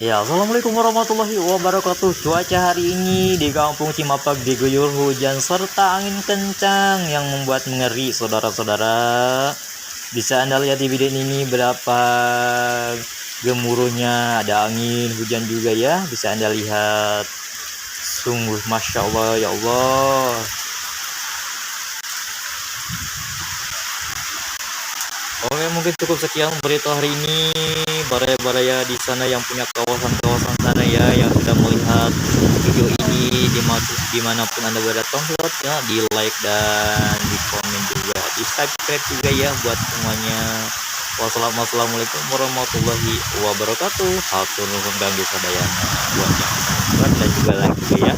Ya, assalamualaikum warahmatullahi wabarakatuh. Cuaca hari ini di kampung Cimapak diguyur hujan serta angin kencang yang membuat mengeri, saudara-saudara. Bisa Anda lihat di video ini berapa gemuruhnya, ada angin, hujan juga ya. Bisa Anda lihat. Sungguh Masya Allah, ya Allah. Oke, mungkin cukup sekian berita hari ini. Baraya-baraya di sana yang punya kawasan-kawasan sana ya, yang sudah melihat video ini dimanapun Anda berada, tolong ya di like dan di komen juga, di subscribe juga ya buat semuanya. Wassalamualaikum warahmatullahi wabarakatuh. Hatur nuhun ganggu sadayana buat yang subscribe dan juga like juga ya.